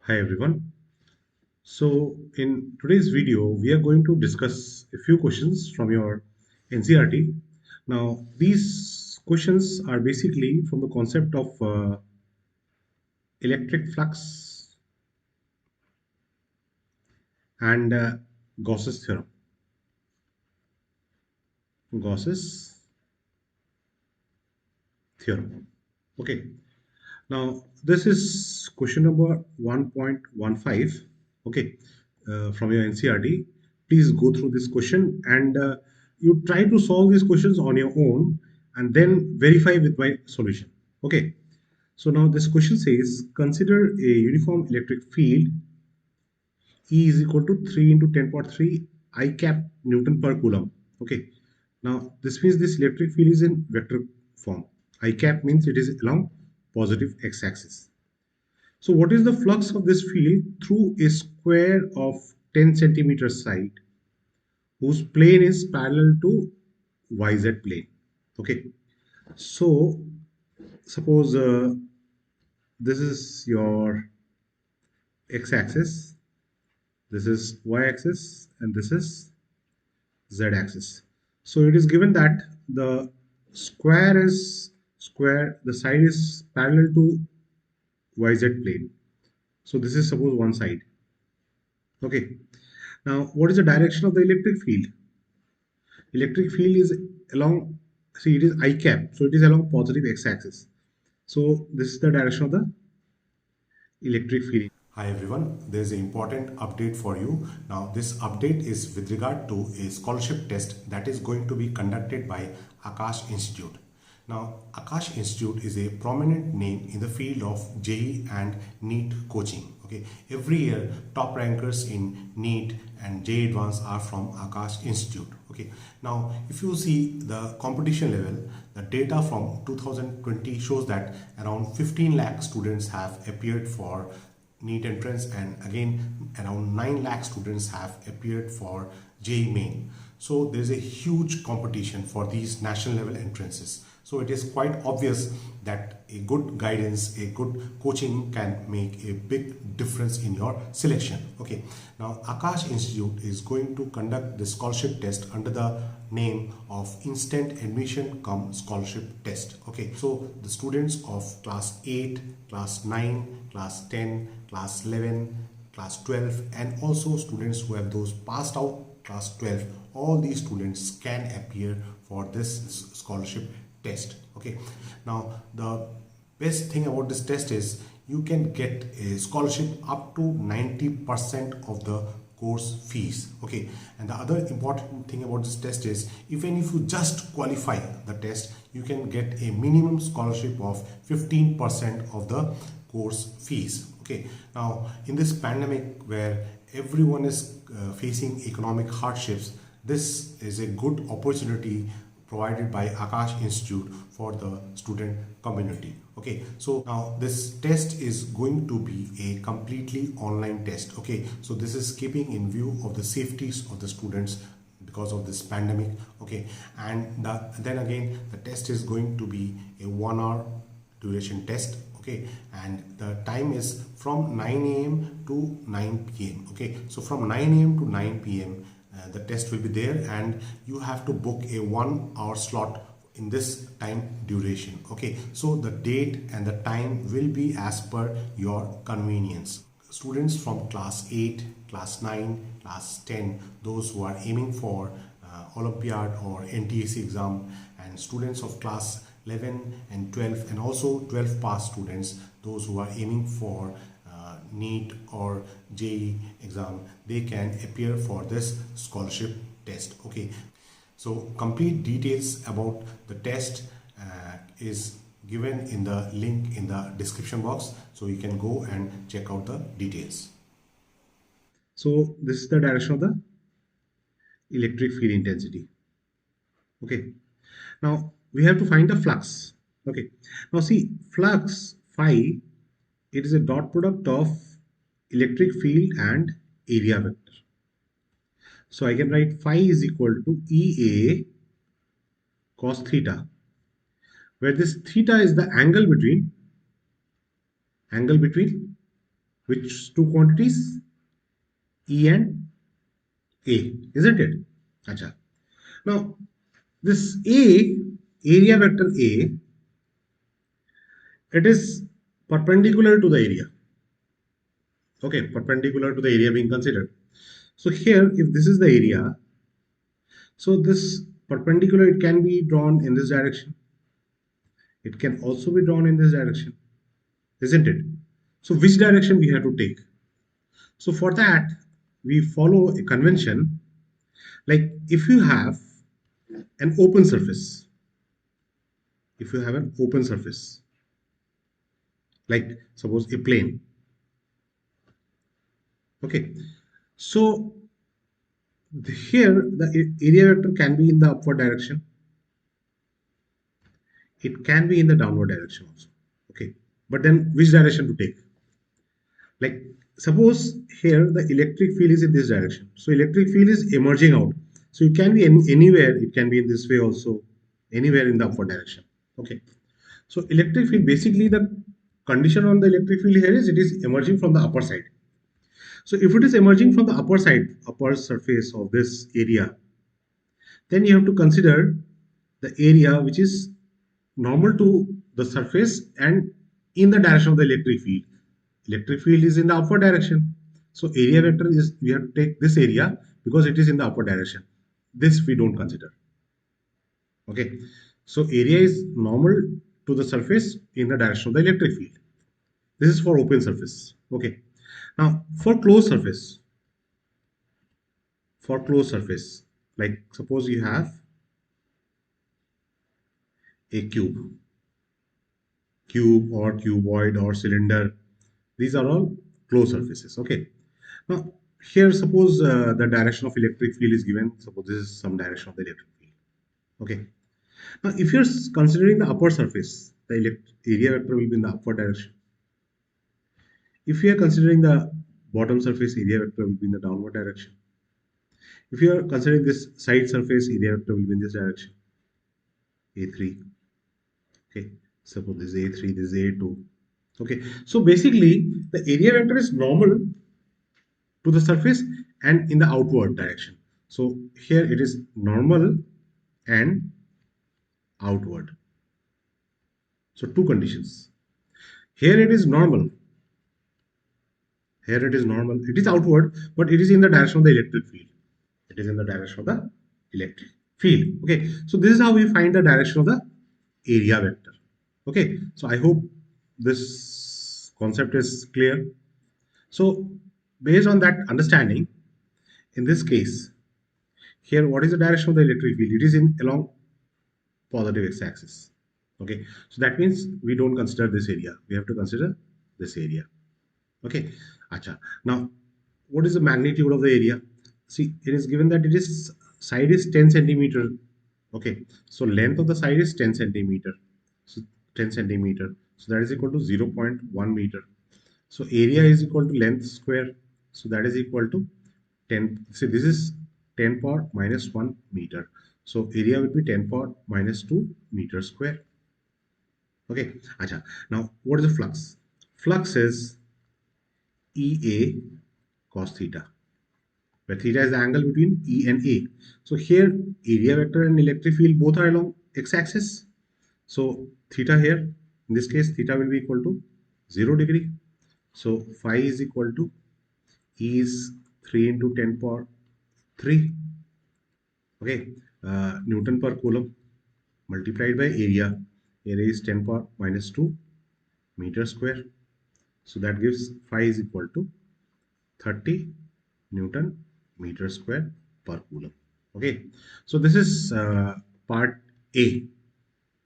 Hi everyone. So in today's video, we are going to discuss a few questions from your NCRT. Now, these questions are basically from the concept of electric flux and Gauss's theorem. Gauss's theorem. Okay. Now, this is question number 1.15. Okay, from your NCRT. Please go through this question and you try to solve these questions on your own and then verify with my solution. Okay, so now this question says consider a uniform electric field E is equal to 3 into 10 power 3 I cap Newton per Coulomb. Okay, now this means this electric field is in vector form. I cap means it is along positive x axis. So what is the flux of this field through a square of 10 centimeter side whose plane is parallel to YZ plane? Okay. So suppose this is your x axis, this is y axis, and this is z axis. So it is given that the the side is parallel to YZ plane. So this is suppose one side. Okay. Now, what is the direction of the electric field? Electric field is along, see, it is I cap, so it is along positive x-axis. So this is the direction of the electric field. Hi everyone, there's an important update for you. Now this update is with regard to a scholarship test that is going to be conducted by Akash Institute. Now Akash Institute is a prominent name in the field of JEE and NEET coaching. Okay, every year top rankers in NEET and JEE Advanced are from Akash Institute. Okay, now if you see the competition level, the data from 2020 shows that around 15 lakh students have appeared for NEET entrance, and again around 9 lakh students have appeared for JEE Main. So there is a huge competition for these national level entrances. So it is quite obvious that a good guidance, a good coaching can make a big difference in your selection. Okay, now Akash Institute is going to conduct the scholarship test under the name of Instant Admission Cum Scholarship Test. Okay, so the students of class 8, class 9, class 10, class 11, class 12, and also students who have those passed out class 12, all these students can appear for this scholarship test. Okay, now the best thing about this test is you can get a scholarship up to 90% of the course fees. Okay, and the other important thing about this test is even if you just qualify the test, you can get a minimum scholarship of 15% of the course fees. Okay, now in this pandemic where everyone is facing economic hardships, this is a good opportunity provided by Akash Institute for the student community. Okay, so now this test is going to be a completely online test. Okay, so this is keeping in view of the safeties of the students because of this pandemic. Okay, and then again the test is going to be a 1 hour duration test. Okay, and the time is from 9 a.m. to 9 p.m. Okay, so from 9 a.m. to 9 p.m. The test will be there, and you have to book a 1 hour slot in this time duration. Okay, so the date and the time will be as per your convenience. Students from class 8, class 9, class 10, those who are aiming for Olympiad or NTAC exam, and students of class 11 and 12, and also 12 pass students, those who are aiming for NEET or JEE exam, they can appear for this scholarship test. Okay, so complete details about the test is given in the link in the description box, so you can go and check out the details. So this is the direction of the electric field intensity. Okay. Now we have to find the flux. Okay. Now see, flux phi, it is a dot product of electric field and area vector. So I can write phi is equal to EA cos theta, where this theta is the angle between Which two quantities? E and A, isn't it? Acha. Now, this A, area vector A, it is perpendicular to the area. Okay, perpendicular to the area being considered. So here, if this is the area, so this perpendicular, it can be drawn in this direction. It can also be drawn in this direction, isn't it? So which direction we have to take? So for that, we follow a convention. Like if you have an open surface, if you have an open surface, like suppose a plane, okay, so here the area vector can be in the upward direction, it can be in the downward direction also, okay, but then which direction to take? Like suppose here the electric field is in this direction, so electric field is emerging out, so it can be anywhere, it can be in this way also, anywhere in the upward direction, okay. So electric field, basically the condition on the electric field here is it is emerging from the upper side. So if it is emerging from the upper side, upper surface of this area, then you have to consider the area which is normal to the surface and in the direction of the electric field. Electric field is in the upward direction. So area vector is, we have to take this area because it is in the upward direction. This we don't consider. Okay. So area is normal to the surface in the direction of the electric field. This is for open surface. Okay. Now for closed surface, like suppose you have a cube or cuboid or cylinder, these are all closed surfaces, okay. Now here suppose the direction of electric field is given, suppose this is some direction of the electric field, okay. Now if you're considering the upper surface, the area vector will be in the upward direction. If you are considering the bottom surface, area vector will be in the downward direction. If you are considering this side surface, area vector will be in this direction, A3, okay. Suppose this is A3, this is A2, okay. So basically the area vector is normal to the surface and in the outward direction. So here it is normal and outward. So two conditions. Here it is normal. Here it is normal. It is outward, but it is in the direction of the electric field. It is in the direction of the electric field. Okay. So this is how we find the direction of the area vector. Okay. So I hope this concept is clear. So based on that understanding, in this case, here what is the direction of the electric field? It is in along positive x-axis. Okay, so that means we don't consider this area. We have to consider this area. Okay, acha. Now, what is the magnitude of the area? See, it is given that it is side is 10 centimeter. Okay, so length of the side is 10 centimeter. So 10 centimeter. So that is equal to 0.1 meter. So area is equal to length square. So that is equal to 10. See, this is 10 power minus 1 meter. So area will be 10 power minus 2 meter square. Okay. Acha. Now, what is the flux? Flux is EA cos theta, where theta is the angle between E and A. So here, area vector and electric field both are along x-axis. So theta here, in this case, theta will be equal to 0 degree. So phi is equal to E is 3 into 10 power 3. Okay, Newton per coulomb multiplied by area. Area is 10 power minus 2 meter square. So that gives phi is equal to 30 Newton meter square per coulomb. Okay, so this is part A.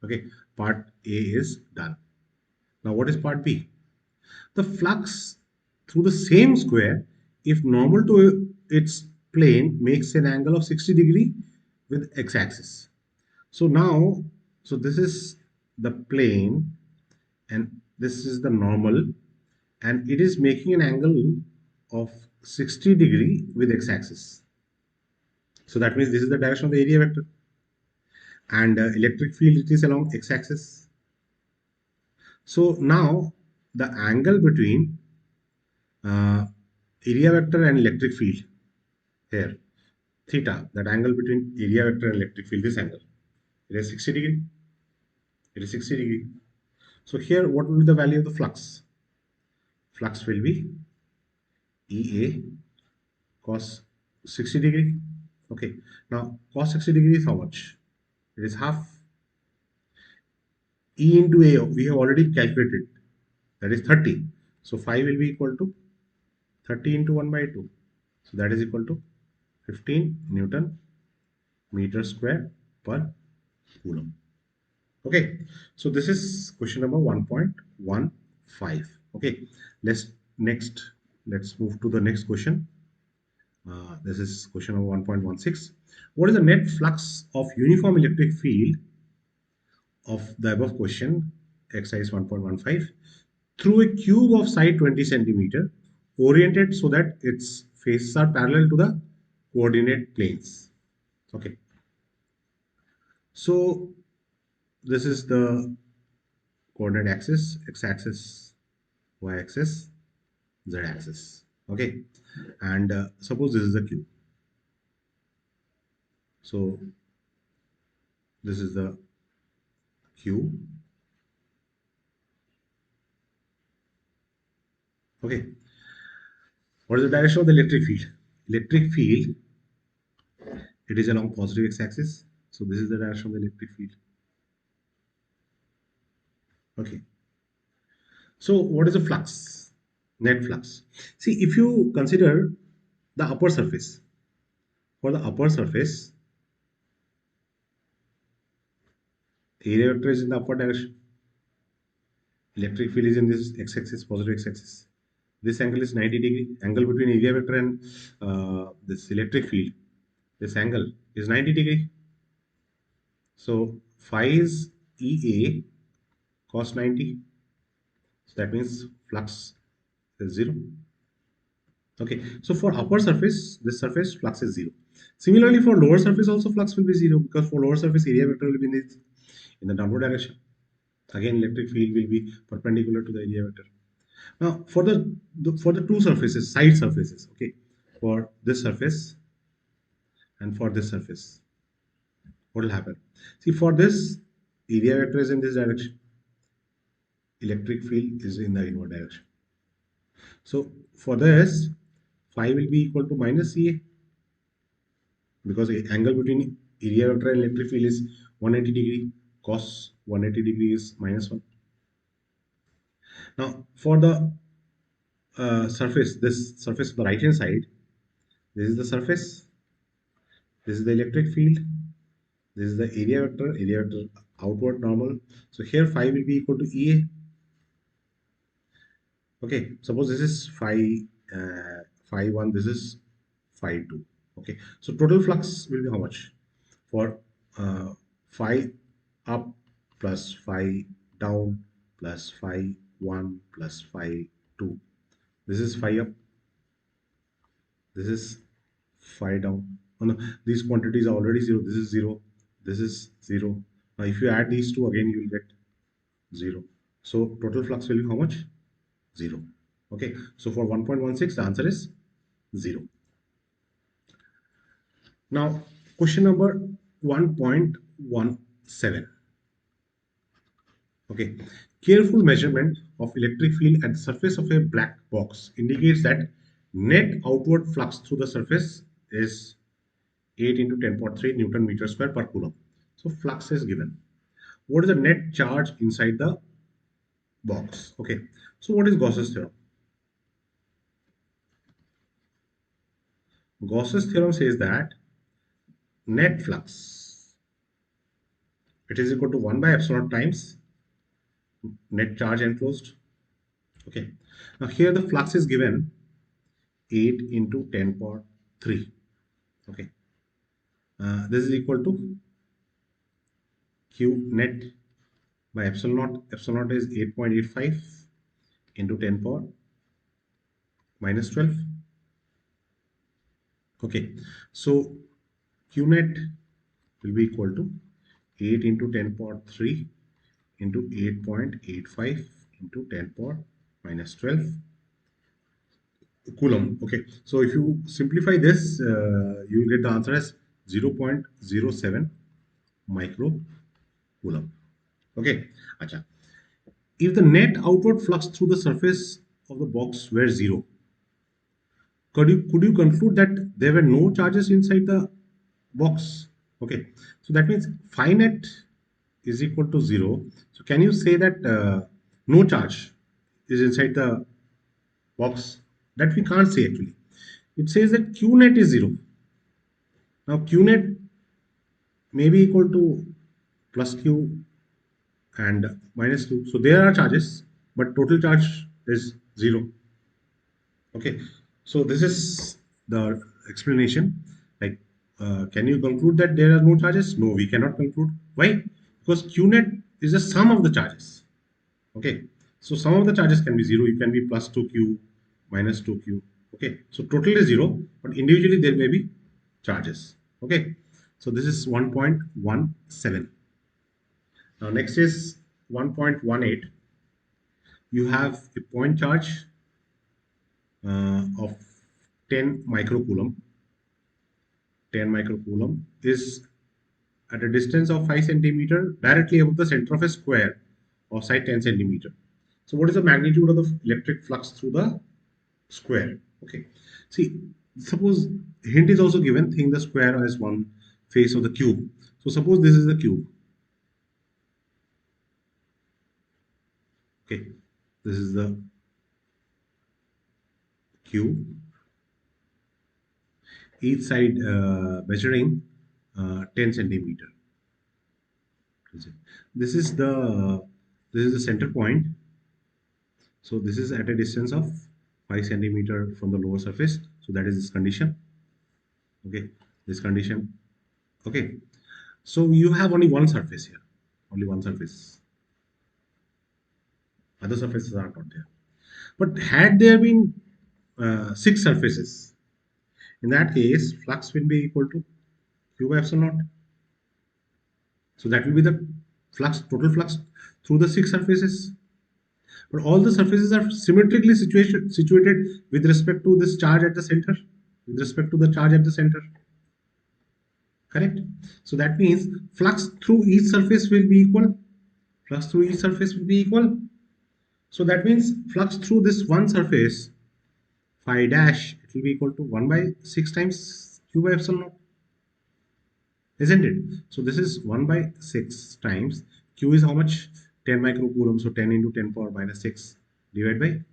Okay, part A is done. Now what is part B? The flux through the same square, if normal to its plane, makes an angle of 60 degree with x-axis. So now, so this is the plane and this is the normal, and it is making an angle of 60 degree with x-axis. So that means this is the direction of the area vector, and electric field, it is along x-axis. So now the angle between area vector and electric field here, theta, that angle between area vector and electric field, this angle, it is 60 degree. It is 60 degree. So here, what will be the value of the flux? Flux will be EA cos 60 degree. Okay. Now, cos 60 degree is how much? It is half. E into A, we have already calculated. That is 30. So, phi will be equal to 30 into 1 by 2. So, that is equal to 15 Newton meter square per coulomb. Okay. So, this is question number 1.15. Okay. Let's move to the next question. This is question number 1.16. What is the net flux of uniform electric field of the above question, exercise 1.15, through a cube of side 20 centimeter, oriented so that its faces are parallel to the coordinate planes? Okay. So this is the coordinate axis, x-axis, y-axis, z-axis. Okay. And suppose this is the cube. So this is the cube. Okay. What is the direction of the electric field? Electric field, it is along positive x-axis. So this is the direction of the electric field. Okay. So what is the flux? Net flux. See, if you consider the upper surface, for the upper surface, area vector is in the upward direction. Electric field is in this x-axis, positive x-axis. This angle is 90 degree. Angle between area vector and this electric field, this angle is 90 degree. So phi is EA cos 90. So that means flux is 0. Okay, so for upper surface, this surface flux is 0. Similarly, for lower surface also flux will be 0, because for lower surface area vector will be in the downward direction. Again, electric field will be perpendicular to the area vector. Now, for the two surfaces, side surfaces, okay, for this surface and for this surface, what will happen? See, for this, area vector is in this direction, electric field is in the inward direction. So for this, phi will be equal to minus EA, because the angle between area vector and electric field is 180 degree. Cos 180 degree is minus 1. Now for the surface, this surface on the right hand side, this is the surface, this is the electric field, this is the area vector outward normal. So here phi will be equal to EA. Okay, suppose this is phi 1, this is phi 2. Okay, so total flux will be how much? For phi up plus phi down plus phi 1 plus phi 2. This is phi up, this is phi down. Oh, no, these quantities are already 0. This is 0, this is 0. Now if you add these two, again you will get 0. So total flux will be how much? 0. Okay, so for 1.16 the answer is 0. Now question number 1.17. Okay, careful measurement of electric field at the surface of a black box indicates that net outward flux through the surface is 8 into 10.3 Newton meter square per coulomb. So flux is given. What is the net charge inside the box? Okay, so what is Gauss's theorem? Gauss's theorem says that net flux, it is equal to 1 by epsilon times net charge enclosed. Okay, now here the flux is given 8 into 10 power 3. Okay, this is equal to Q net by epsilon naught. Epsilon naught is 8.85 into 10 power minus 12. Okay, so Q net will be equal to 8 into 10 power 3 into 8.85 into 10 power minus 12. coulomb. Okay, so if you simplify this, you will get the answer as 0.07 micro coulomb. Okay, acha. If the net outward flux through the surface of the box were zero, could you conclude that there were no charges inside the box? Okay, so that means phi net is equal to zero. So can you say that no charge is inside the box? That we can't say actually. It says that q net is zero. Now q net may be equal to plus q and minus q. So there are charges, but total charge is zero. Okay, so this is the explanation. Like, can you conclude that there are no charges? No, we cannot conclude. Why? Because q net is the sum of the charges. Okay, so sum of the charges can be zero. It can be plus 2q, minus 2q. Okay, so total is zero, but individually there may be charges. Okay, so this is 1.17. Now next is 1.18. You have a point charge of 10 microcoulomb. 10 microcoulomb is at a distance of 5 centimeter directly above the center of a square of side 10 centimeter. So what is the magnitude of the electric flux through the square? Okay, see, suppose hint is also given, think the square as one face of the cube. So suppose this is the cube. Okay, this is the cube, each side measuring 10 centimeter. This is the center point. So this is at a distance of 5 centimeter from the lower surface. So that is this condition. Okay, this condition. Okay, so you have only one surface here, only one surface. Other surfaces are not there. But had there been 6 surfaces, in that case, flux will be equal to q by epsilon naught. So that will be the flux, total flux through the 6 surfaces. But all the surfaces are symmetrically situated with respect to this charge at the center, with respect to the charge at the center. Correct? So that means flux through each surface will be equal. Flux through each surface will be equal. So that means flux through this one surface, phi dash, it will be equal to 1 by 6 times q by epsilon naught. Isn't it? So this is 1 by 6 times q is how much? 10 microcoulomb. So 10 into 10 power minus 6 divided by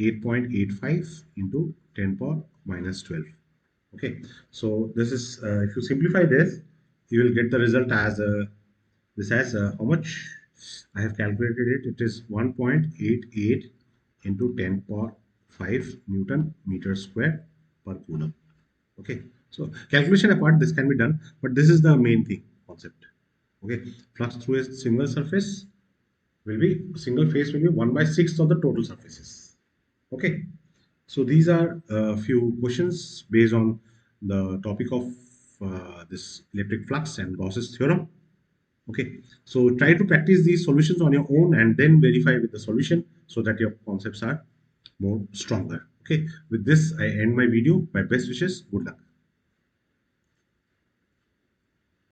8.85 into 10 power minus 12. Okay, so this is if you simplify this, you will get the result as this as how much I have calculated it. It is 1.88 into 10 power 5 Newton meter square per coulomb. Okay, so calculation apart, this can be done, but this is the main thing concept. Okay, flux through a single surface will be, single phase will be 1 by 6 of the total surfaces. Okay, so these are a few questions based on the topic of this electric flux and Gauss's theorem. Okay, so try to practice these solutions on your own and then verify with the solution so that your concepts are more stronger. Okay, with this I end my video. My best wishes. Good luck.